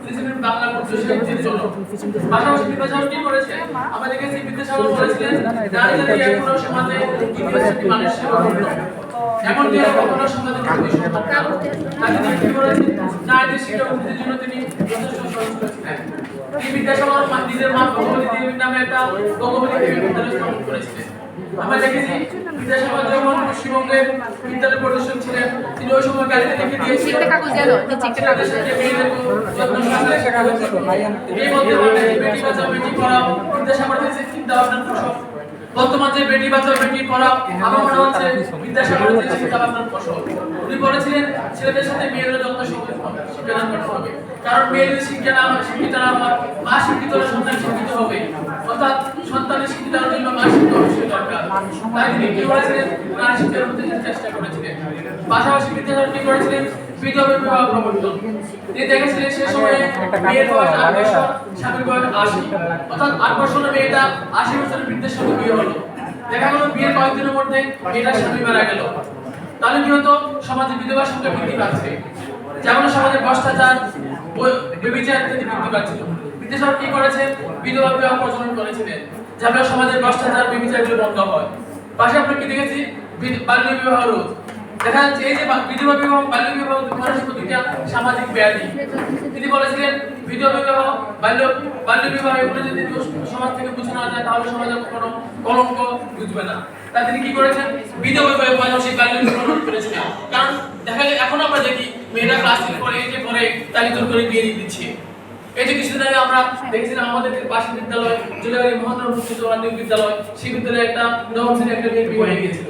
তিনি ছিলেন বাংলা গদ্য সাহিত্যের জনক। পাশাপাশি বিদ্যাসাগর কি করেছে? আমরা দেখেছি বিদ্যাসাগর বলেছিলেন নারী জাতি এখনো সমাজে ইতিবাচক মানুষ সেবা করত। এমন কি কখনো সমাজে নারী সম্মান না। তাই তিনি কি করেছেন? নারীদের শিক্ষা উন্নতির জন্য তিনি যথেষ্ট সচেষ্ট ছিলেন। তিনি বিদ্যাসাগর নিজের মা ভগবতী দেবীর নামে একটা ভগবতী দেবী বিদ্যালয় স্থাপন করেছিলেন। আমরা দেখেছি বিদ্যাসাগর যখন পশ্চিমবঙ্গের বিদ্যালয় পরিদর্শক ছিলেন, তিনি ওই সময় গাড়িতে লিখে দিয়েছিলেন বেটি বাঁচাও বেটি পড়াও। বিদ্যাসাগর হচ্ছে চিন্তা ভাবনার ফসল। বর্তমান যে বেটি বাঁচাও বেটি পড়াও আমার মনে হচ্ছে বিদ্যাসাগরের যে চিন্তা ভাবনার ফসল। উনি বলেছিলেন ছেলেদের সাথে মেয়েদের যত্ন শিক্ষাদান করতে হবে, কারণ মেয়েদের শিক্ষা না হয় শিক্ষিত না হয় মা শিক্ষিত হলে সন্তান শিক্ষিত হবে, অর্থাৎ সন্তানের শিক্ষিতার জন্য মা শিক্ষিত অবশ্যই দরকার। তাই তিনি কি করেছিলেন? নারী শিক্ষার প্রতি চেষ্টা করেছিলেন। পাশাপাশি বিদ্যাসাগর কি করেছিলেন? বিধবা বিবাহ প্রবর্তন। তিনি দেখেছিলেন সে সময়ে মেয়ের বয়স 8 বছর, স্বামীর বয়স 80, অর্থাৎ 8 বছরের মেয়েটা 80 বছরের বৃদ্ধের সাথে বিয়ে হলো। দেখা গেল বিয়ের কয়েকদিনের মধ্যে মেয়েটার স্বামী মারা গেল। তাহলে কি হতো? সমাজে বিধবার সংখ্যা বৃদ্ধি পাচ্ছে, যেমন সমাজে ভ্রষ্টাচার, ব্যভিচার ইত্যাদি বৃদ্ধি পাচ্ছিল। বিদ্যাসাগর কি করেছেন? বিধবা বিবাহ প্রচলন করেছিলেন, যাতে সমাজের ভ্রষ্টাচার ব্যভিচারগুলো বন্ধ হয়। পাশে আমরা কি দেখেছি? বাল্য বিবাহ রোধ। দেখা যাচ্ছে এই যে বিধবা বিবাহ বাল্য বিবাহ দুইটা সামাজিক ব্যাধি। তিনি বলেছিলেন বিধবা বিবাহ বাল্য বিবাহ এগুলো যদি সমাজ থেকে মুছে না যায় তাহলে সমাজে কোনো কলঙ্ক বুঝবে না। তাই তিনি কি করেছেন? বিধবা বিবাহ পাশাপাশি বাল্য বিবাহ রোধ করেছিলেন। কারণ দেখা যায় এখন আমরা দেখি মেয়েরা ক্লাস 10 পরে এই যে পরে তাকে জোর করে বিয়ে দিয়ে দিচ্ছে। এই যে কিছুদিন আগে আমরা দেখেছিলাম আমাদের পাশের বিদ্যালয় জুলাইয়ের মহানগর মুক্তিযুদ্ধ মাধ্যমিক বিদ্যালয়, সেই বিদ্যালয়ে একটা নবম শ্রেণীর একটা মেয়ে বিয়ে হয়ে গিয়েছিল।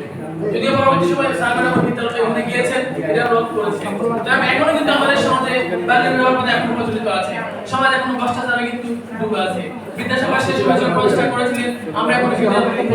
যদিও পরবর্তী সময় সাগর বিদ্যালয় ওখানে গিয়েছেন, এটা রোধ করেছে। তবে এখনো কিন্তু আমাদের সমাজে বাল্য বিবাহ প্রথা এখনো প্রচলিত আছে, সমাজ এখনো ভ্রষ্টাচারে কিন্তু ডুবে আছে। বিদ্যাসাগর শেষ পর্যন্ত প্রচেষ্টা করেছিলেন আমরা এখন